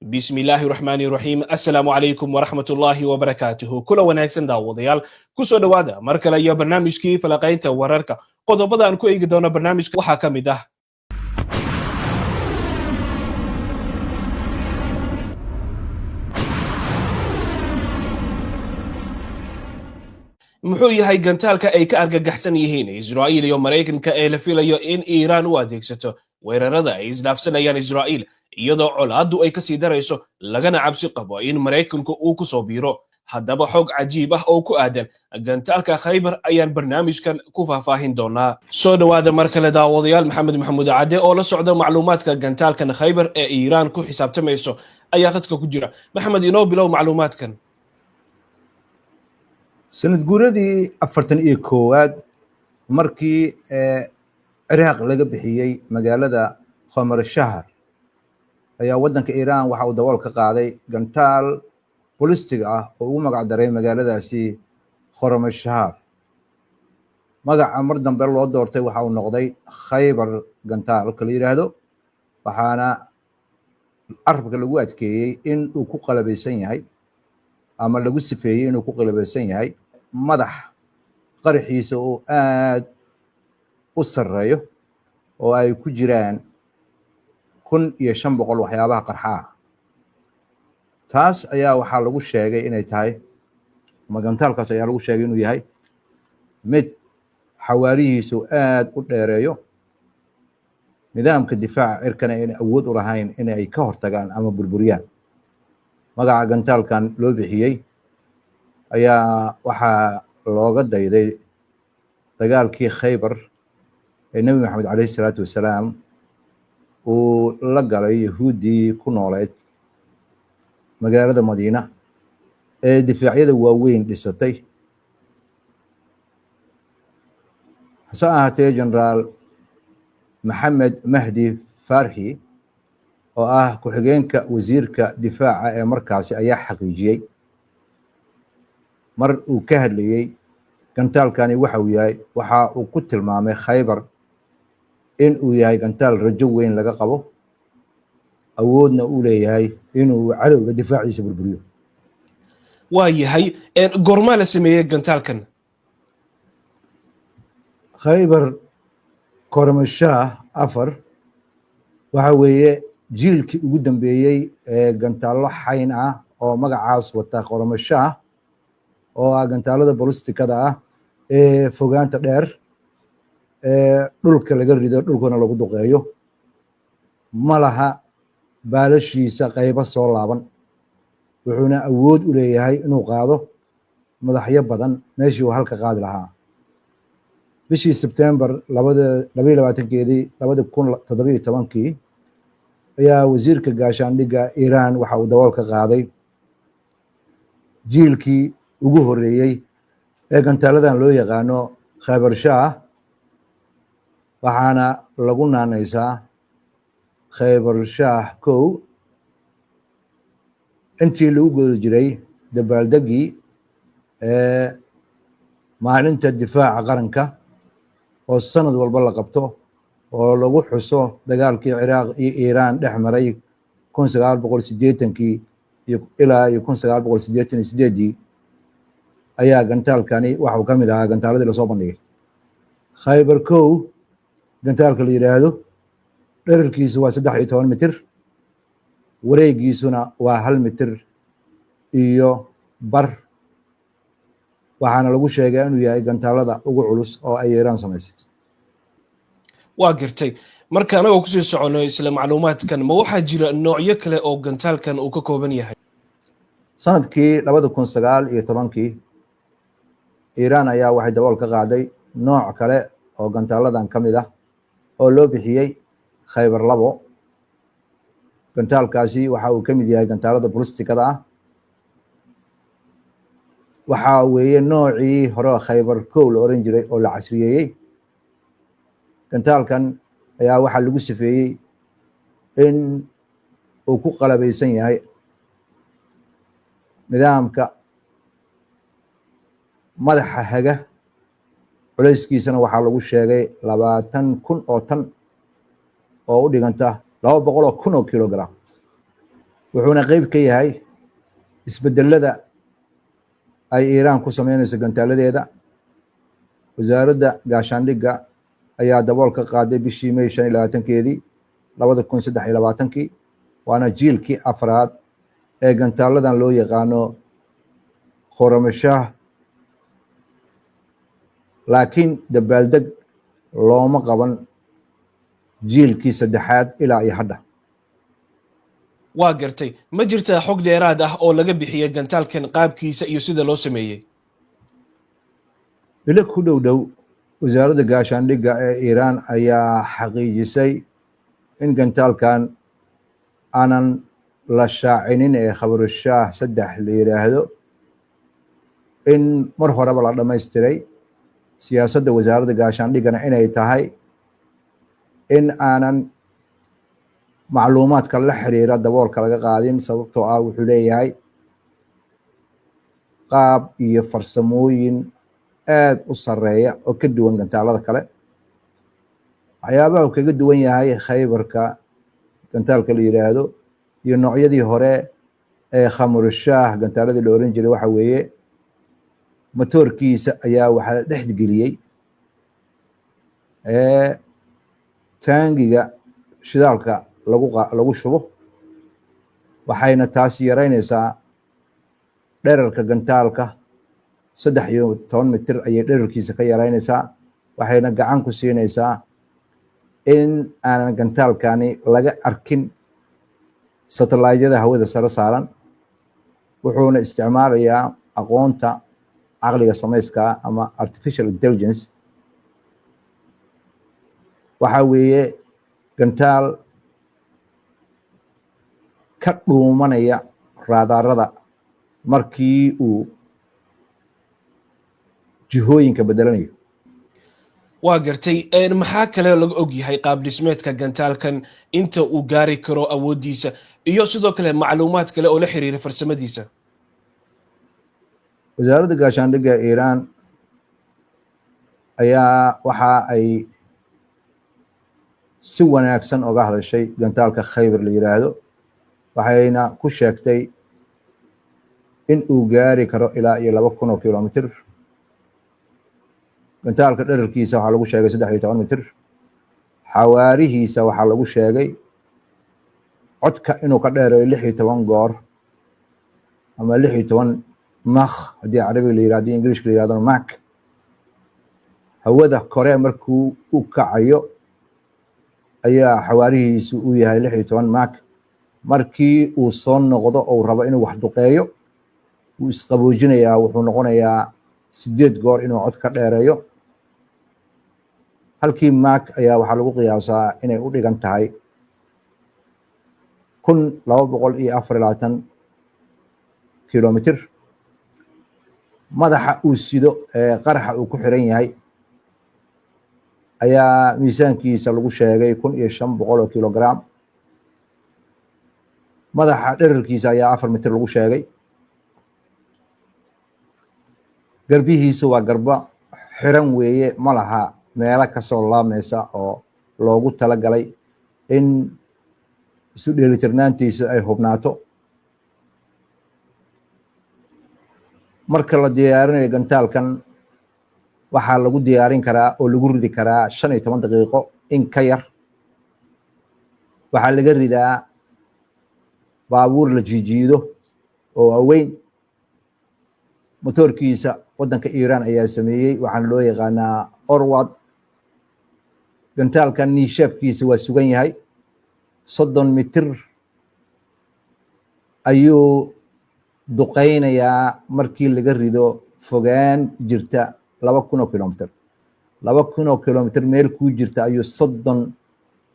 بسم الله الرحمن الرحيم السلام عليكم ورحمة الله وبركاته كل وناكسن داوديال كسو دوادا مركلا يا برنامج كي فلقينتا وراركا قدوبدا أن كو إيجي دونا برنامج وحا كميدا muxuu yahay gantaalka ay ka argagaxsan yihiin Israa'iil iyo Mareykanka ee la filayo in Iiraan u adeegsato weerarada ay isdhaafsanayaan Israa'iil iyadoo colaaddu ay ka sii darayso lagana cabsi qabo in Mareykanku uu ku soo biiro haddaba xog cajiib ah oo ku aadan gantaalka Khaybar ayaan barnaamijkan ku faahfaahin doonaa soo dhawaada mar kale daawadayaal maxamed maxamuud cadde oo la socda macluumaadka gantaalkan Khaybar ee Iiraan ku xisaabtamayso ayaa khadka ku jira maxamed inoo bilow macluumaadkan sanad guuradii 41aad markii Ciraaq laga bixiyay magaalada Qamar Shahar ayaa wadanka Iiraan waxa uu dabool ka qaaday gantaal bolistiga ah oo uu magac daray magaaladaasi Qamar Shahar magaca mar dambe loo doortay waxa uu noqday Khaybar gantaal kala yiraahdo waxaana arabka lagu adkeeyay in uu ku qalabeysan yahay ama lagu sifeeyay inuu ku qalabeysan yahay madax qaraxiisa oo aad u sareeyo oo ay ku jiraan 1500 waxyaabaha qarxa taas ayaa waxa lagu sheegay inay tahay magantaalkaas ayaa lagu sheegay inuu yahay mid xawaarihiisu aad u dheereeyo nidaamka difaaca cirkana in awood u lahayn in ay ka hortagaan ama burburiyaan magaca gantaalkan loo bixiyay ayaa waxaa looga dayday dagaalkii Khaybar ee Nabi Maxamed calayhi salaatu wasalaam uu la galay yahuudii ku nooleed magaalada Madiina ee difaacyada waaweyn dhisatay hase ahaatee Generaal Maxamed Mahdi Farhi oo ah ku-xigeenka wasiirka difaaca ee markaasi ayaa xaqiijiyay mar uu ka hadlayay gantaalkani waxa uu ku tilmaamay Khaybar in uu yahay gantaal rajo weyn laga qabo awoodna uu leeyahay inuu cadowga difaaciisa burburiyo waa yahay goorma la sameeyay gantaalkan Khaybar Qamar Shah 4 waxa weeye jiilkii ugu dambeeyay ee gantaalo xayn ah oo magacaas wata Qamar Shah oo ah gantaalada bolistikada ah ee fogaanta dheer ee dhulka laga rido dhulkana lagu duqeeyo malaha baalashiisa qaybo soo laaban wuxuuna awood u leeyahay inuu qaado madaxyo badan meeshii uu halka qaadi lahaa bishii September 2017 ayaa wasiirka gaashaandhigga Iiraan waxa uu dabool ka qaaday jiilkii ugu horeeyay ee gantaaladan loo yaqaano Khaybar Shah waxaana lagu naanaysaa Khaybar Shah 1 intii lagu guda jiray dabaaldegii maalinta difaaca qaranka oo sanad walba la qabto oo lagu xuso dagaalkii Ciraaq iyo Iiraan dhex maray 1980 ilaa 1988 ayaa gantaalkani waxa uu ka mid ahaa gantaaladii la soo bandhigay Khaybar 1 gantaalka la yiraahdo dhererkiisu waa 13 mitir wareegiisuna waa 1 mitir iyo bar waxaana lagu sheegay inuu yahay gantaalada ugu culus oo ay Iiraan samaysay waa gartay marka anagu ku sii socono isla macluumaadkan ma waxa jira noocyo kale oo gantaalkan uu ka kooban yahay sanadkii 2019 Iiraan ayaa waxay dabool ka qaaday nooc kale oo gantaaladan kamid ah oo loo bixiyay Khaybar 2 gantaalkaasi waxa uu kamid yahay gantaalada bolistikada ah waxa weeye noocii hore Khaybar 1 la oran jiray oo la casriyeeyay gantaalkan ayaa waxa lagu sifeeyay in uu ku qalabeysan yahay nidaamka madaxa haga culayskiisana waxaa lagu sheegay 20,000 oo tan oo u dhiganta 200,000 oo kilogram wuxuuna qayb ka yahay isbedelada ay Iiraan ku sameynayso gantaaladeeda. wasaaradda gaashaandhigga ayaa dabool ka qaaday bishii May 25keedii 2023 waana jiilkii afraad ee gantaaladan loo yaqaano Khorramshaah, laakiin dabaaldeg looma qaban jiilkii saddexaad ilaa iyo hadda. waa gartay, ma jirtaa xog dheeraad ah oo laga bixiyay gantaalkan qaabkiisa iyo sida loo sameeyey? ilo ku dhow wasaaradda gaashaandhigga ee Iiraan ayaa xaqiijisay in gantaalkan aanan la shaacinin ee Khorramshaah 3 la yiraahdo in mar horeba la dhamaystiray. siyaasadda wasaaradda gaashaandhiggana inay tahay in aanan macluumaadka la xiriira daboolka laga qaadin, sababtoo ah wuxuu leeyahay qaab iyo farsamooyin aad u sareeya oo ka duwan gantaalada kale. waxyaabaha uu kaga duwan yahay Khaybarka gantaalka la yiraahdo iyo noocyadii hore ee Khorramshaah gantaaladii la oran jiray waxa weeye matoorkiisa ayaa waxaa la dhex geliyey taangiga shidaalka lagu shubo, waxayna taasi yaraynaysaa dhererka gantaalka 13 mitir ayay dhererkiisa ka yaraynaysaa, waxayna gacan ku siinaysaa in aanan gantaalkani laga arkin satellaydyada hawada sare saaran. wuxuuna isticmaalayaa aqoonta caqliga samayska ama artificial intelligence. waxa weeye gantaal ka dhuumanaya raadarada markii uu jihooyinka bedelanayo. waa gartay, maxaa kale laga og yahay qaab dhismeedka gantaalkan, inta uu gaari karo awoodiisa iyo sidoo kale macluumaad kale oo la xiriira farsamadiisa? wasaaradda gaashaandhigga Iiraan ayaa waxa ay si wanaagsan uga hadashay gantaalka Khaybar la yiraahdo, waxayna ku sheegtay in uu gaari karo ilaa iyo 2000 kilomitir. gantaalka dhererkiisa waxaa lagu sheegay 13 mitir, xawaarihiisa waxaa lagu sheegay codka inuu ka dheereeyo 16 goor ama 16 mach haddii carabiga la yiraahdo, ingiriiska la yiraahdo mach. hawada kore markuu u kacayo ayaa xawaarihiisu uu yahay 16 mach. markii uu soo noqdo oo rabo inuu wax duqeeyo wuu isqaboojinayaa, wuxuu noqonayaa 8 goor inuu cod ka dheereeyo. halkii mach ayaa waxaa lagu qiyaasaa inay u dhigan tahay 1224 kilomitir. madaxa uu sido ee qaraxa uu ku xiran yahay ayaa miisaankiisa lagu sheegay 1500 kilogram. madaxa dhererkiisa ayaa 4 mitir lagu sheegay. garbihiisu waa garba xiran weeye, ma laha meelo kasoo laabmaysa oo loogu talagalay in isu dheelitirnaantiisa ay hubnaato. marka la diyaarinayo gantaalkan waxaa lagu diyaarin karaa oo lagu ridi karaa 15 daqiiqo in ka yar. waxaa laga ridaa baabuur la jiijiido oo waaweyn. motoorkiisa waddanka Iiraan ayaa sameeyey, waxaana loo yaqaanaa Orwad. gantaalkan niishaabkiisa waa sugan yahay 30 mitir ayuu duqeynayaa markii laga rido fogaan jirta 2000 kilomitir. 2000 kilomitir meel ku jirta ayuu 30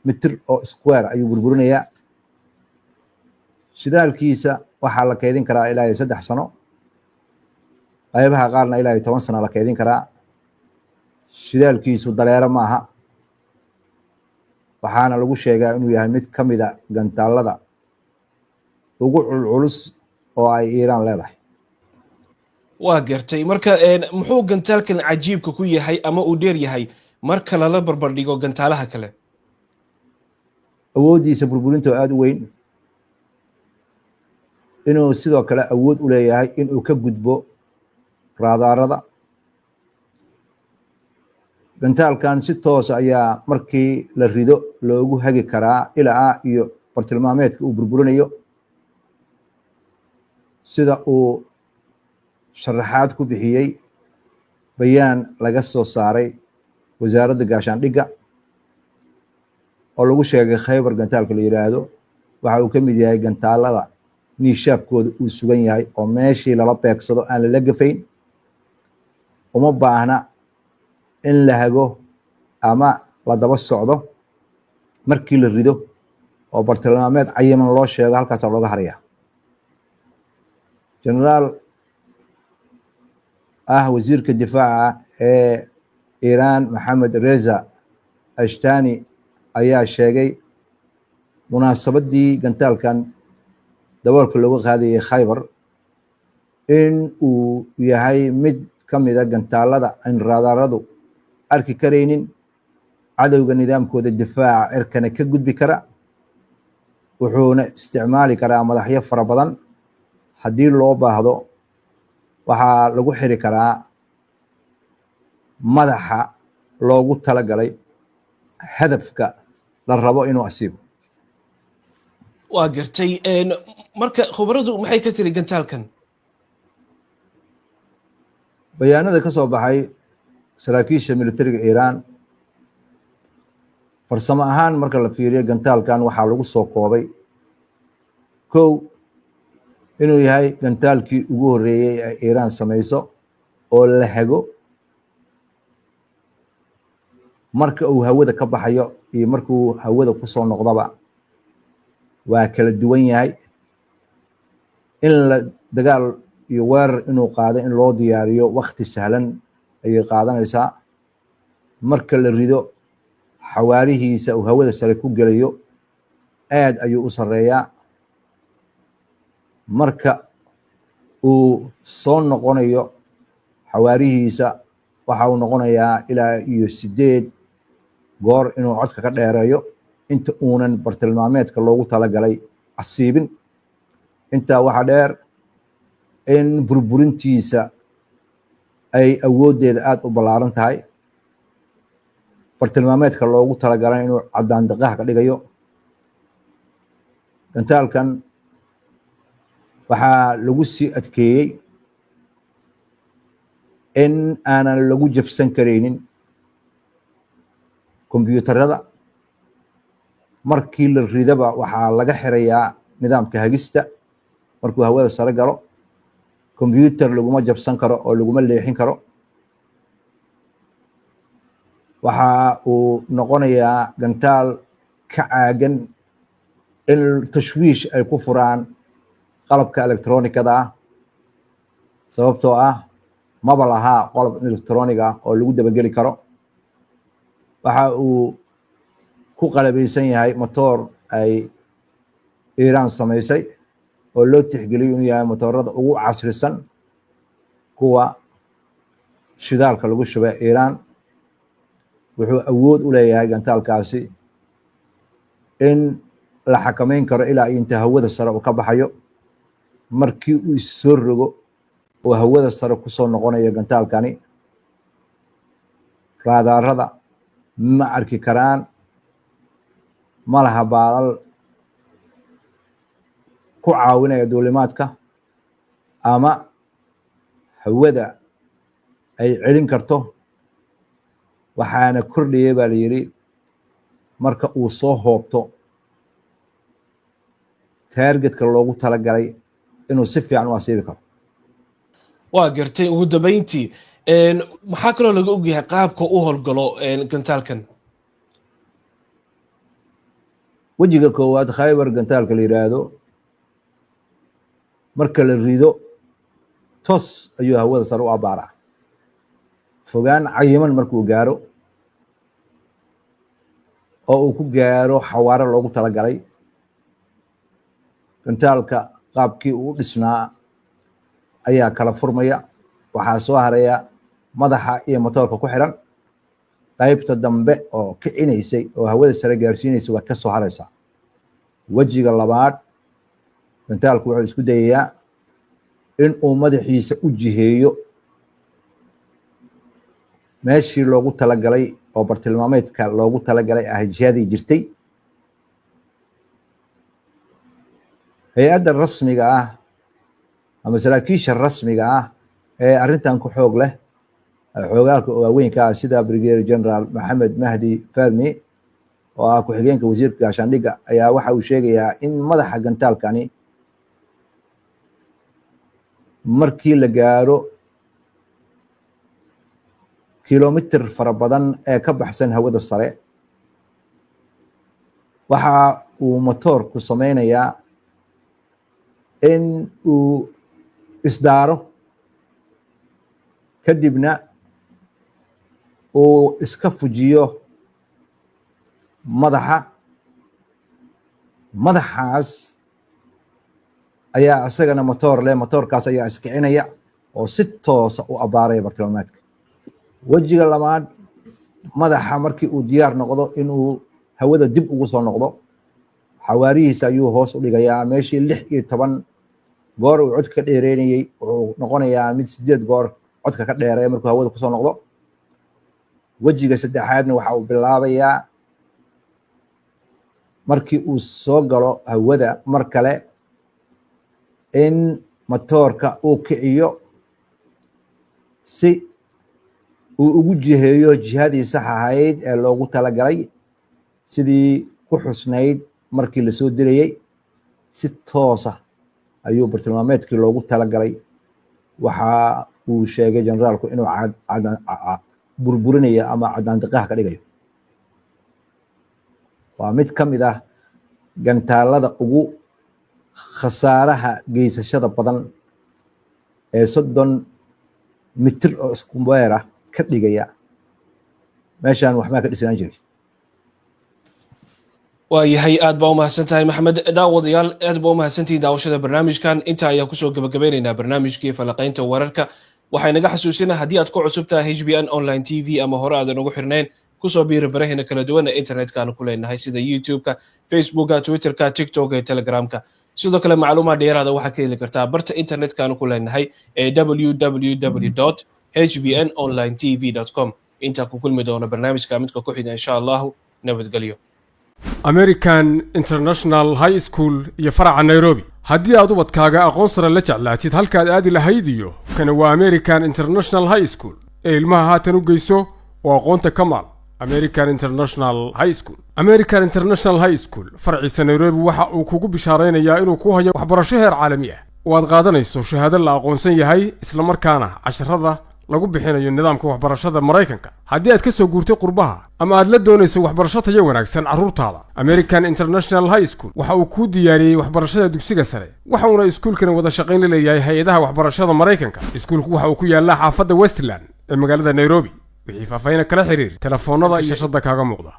mitir oo square ayuu burburinayaa. shidaalkiisa waxaa la keydin karaa ilaa 3 sano, qaybaha qaarna ilaa 10 sano la keydin karaa. shidaalkiisu dareero ma aha, waxaana lagu sheegaa inuu yahay mid ka mida gantaalada ugu culculus oo ay Iiraan leedahay. waa gartay, marka muxuu gantaalkan cajiibka ku yahay ama uu dheer yahay marka lala barbar dhigo gantaalaha kale? awoodiisa burburinta aad u weyn, inuu sidoo kale awood u leeyahay inuu ka gudbo raadaarada. gantaalkan si toos ayaa markii la rido loogu hagi karaa ilaa iyo bartilmaameedka uu burburinayo, sida uu sharaxaad ku bixiyey bayaan laga soo saaray wasaaradda gaashaandhigga oo lagu sheegay Khaybar. gantaalka la yiraahdo waxa uu ka mid yahay gantaalada niishaabkooda uu sugan yahay oo meeshii lala beegsado aan lala gafayn. uma baahna in la hago ama la daba socdo. markii la rido oo bartilmaameed cayiman loo sheego halkaas looga haraya. generaal wasiirka difaaca ee Iran Mohammad Reza Ashtani ayaa sheegay munaasabadii gantaalkan daboolka looga qaadayay Khaybar in uu yahay mid ka mid ah gantaalada aan raadaaradu arki karaynin, cadowga nidaamkooda difaaca cirkana ka gudbi kara, wuxuuna isticmaali karaa madaxyo fara badan. haddii loo baahdo waxaa lagu xiri karaa madaxa loogu talagalay hadafka la rabo inuu asiibo. waa gartay. marka khubaradu maxay ka tiri gantaalkan? bayaanada ka soo baxay saraakiisha militariga Iran, farsamo ahaan marka la fiiriyo gantaalkan waxaa lagu soo koobay kow inuu yahay gantaalkii ugu horeeyey ee Iran samayso oo la hago marka uu hawada ka baxayo iyo marka uu hawada ku soo noqdaba waa kala duwan yahay. in la dagaal iyo weerar inuu qaado in loo diyaariyo waqti sahlan ayay qaadanaysaa. marka la rido xawaarihiisa uu hawada sare ku gelayo aad ayuu u sareeyaa. marka uu soo noqonayo xawaarihiisa waxa uu noqonayaa ilaa iyo 8 goor inuu codka ka dheereeyo inta uunan bartilmaameedka loogu talagalay asiibin. intaa waxa dheer in burburintiisa ay awoodeeda aad u ballaaran tahay. bartilmaameedka loogu talagalay inuu cadaan daqiiq ka dhigayo. gantaalkan waxaa lagu sii adkeeyey in aanan lagu jabsan karaynin kombiyuutarada. markii la ridaba waxaa laga xirayaa nidaamka hagista. markuu hawada sare galo kombiyuutar laguma jabsan karo oo laguma leexin karo. waxa uu noqonayaa gantaal ka caagan in tashwiish ay ku furaan qalabka elektroonikada ah, sababtoo ah maba lahaa qalab elektroonig ah oo lagu dabageli karo. waxa uu ku qalabaysan yahay matoor ay Iran samaysay oo loo tixgeliyo inuu yahay matoorada ugu casrisan kuwa shidaalka lagu shubay Iran. wuxuu awood u leeyahay gantaalkaasi in la xakameyn karo ilaa inta hawada sare uu ka baxayo. markii uu soo rogo oo hawada sare ku soo noqonayo gantaalkani raadaarada ma arki karaan. ma laha baalal ku caawinaya duulimaadka ama hawada ay celin karto. waxaana kordhiyay baa la yiri marka uu soo hoobto taargetka loogu talagalay inuu si fiican u asiibi karo. waa gartay. ugu dambeyntii maxaa kaloo laga ogyahay qaabka u howlgalo gantaalkan? wejiga koowaad Khaybar gantaalka la yiraahdo marka la rido toos ayuu hawada sare u abaaraa. fogaan cayiman markuu gaaro oo uu ku gaaro xawaare loogu talagalay gantaalka qaabkii uu dhisnaa ayaa kala furmaya. waxaa soo haraya madaxa iyo matoorka ku xiran. qaybta dambe oo kicinaysay oo hawada sare gaarsiinaysay waa ka soo haraysaa. wejiga labaad gantaalku wuxuu isku dayayaa in uu madaxiisa u jiheeyo meeshii loogu talagalay oo bartilmaameedka loogu talagalay ah jihadii jirtay. hay-adda rasmiga ah ama saraakiisha rasmiga ah ee arrintan ku xoog leh xoogaalka waaweynka ah sida Brigadier General Maxamed Mahdi Fermi oo ah ku-xigeenka wasiirka gaashaandhigga ayaa waxa uu sheegayaa in madaxa gantaalkani markii la gaaro kilomitir fara badan ee ka baxsan hawada sare waxa uu motoorku sameynayaa in uu isdaaro kadibna uu iska fujiyo madaxaas ayaa isagana motoor leh. motoorkaas ayaa iskicinaya oo si toosa u abaaraya bartilmaameedka. wejiga labaad madaxa markii uu diyaar noqdo inuu hawada dib ugu soo noqdo xawaarihiisa ayuu hoos u dhigayaa. meeshii 16 goor uu codka ka dheereynayay wuxuu noqonayaa mid 8 goor codka ka dheereeya markuu hawada kusoo noqdo. wejiga saddexaadna waxa uu bilaabayaa markii uu soo galo hawada mar kale in motoorka uu kiciyo si uu ugu jiheeyo jihadii sax ahayd ee loogu talagalay sidii ku xusnayd markii la soo dirayay. si toosa ayuu bartilmaameedkii loogu talagalay. waxa uu sheegay generaalku inuu burburinayo ama cadaandiqaha ka dhigayo. waa mid ka mid ah gantaalada ugu khasaaraha geysashada badan ee 30 mitir oo isku weer ah ka dhigaya. meeshaan waxbaa ka dhisnaan jiray. waayahay aad baa u mahadsantahay maxamed. daawadayaal aad baa u mahadsantihiin daawashada barnaamijkan. inta ayaa kusoo gabagabeynaynaa barnaamijkii falaqaynta wararka. waxay naga xasuusinaa haddii aad ku cusubtahay HBN online TV ama hore aadan ugu xirnayn kusoo biiri baraheena kala duwan ee internetka ku leenahay sida YouTube-ka, Facebook-ka, Twitter-ka, TikTok-ka iyo Telegram-ka. sidoo kale macluumaad dheeraada waxaad ka heli kartaa barta internetka ku leenahay ee www.hbnonlinetv.com. inta ku kulmi doona barnaamijka midka ku xigta insha Allah. nabadgelyo. American International High School iyo faraca Nairobi. haddii aad ubadkaaga aqoon sare la jeclaatid halkaad aadi lahayd iyo kana waa American International High School ee ilmaha haatan u geyso oo aqoonta kamaal. American International High School. American International High School farciisa Nairobi waxa uu kugu bishaaraynayaa inuu ku hayo waxbarasho heer caalami ah oo aad qaadanayso shahaado la aqoonsan yahay isla markaana casharrada lagu bixinayo nidaamka waxbarashada Mareykanka. haddii aad ka soo guurtay qurbaha ama aad la doonayso waxbarasho tayo wanaagsan carruurtaada, American International High School waxa uu ku diyaariyay waxbarashada dugsiga sare. waxa uu iskuulkan wada shaqayn la leeyahay hay'adaha waxbarashada Mareykanka. iskuulku waxa uu ku yaalaa xaafadda Westland ee magaalada Nairobi. wixii faahfaahin kala xiriir telefoonada iyo shashada kaaga muuqda.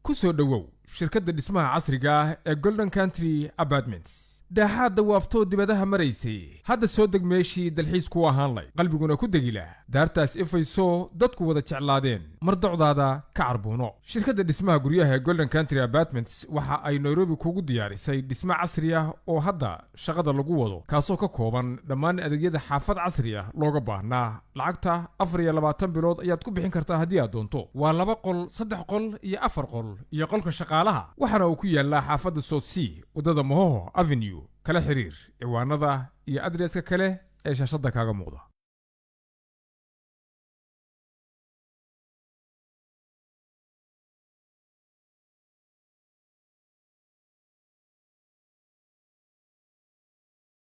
ku soo dhawow shirkadda dhismaha casriga ah ee Golden Country Apartments. daaxaadda waaftoo dibadaha maraysay hadda soo deg meeshii dalxiis ku ahaan lay qalbiguna ku degila daartaas ifayso dadku wada jeclaadeen mar docdaada ka carbuuno. shirkadda dhismaha guryaha ee Golden Country Apartments waxa ay Nairobi kugu diyaarisay dhismo casri ah oo hadda shaqada lagu wado kaasoo ka kooban dhammaan adeegyada xaafad casri ah looga baahnaa. lacagta 24 bilood ayaad ku bixin kartaa haddii aad doonto. waa 2 qol, 3 qol iyo 4 qol iyo qolka shaqaalaha. waxaana uu ku yaalaa xaafadda South Sea wadada Mohoho Avenue. kala xiriir ciwaanada iyo adreeska kale ee shashada kaaga muuqda.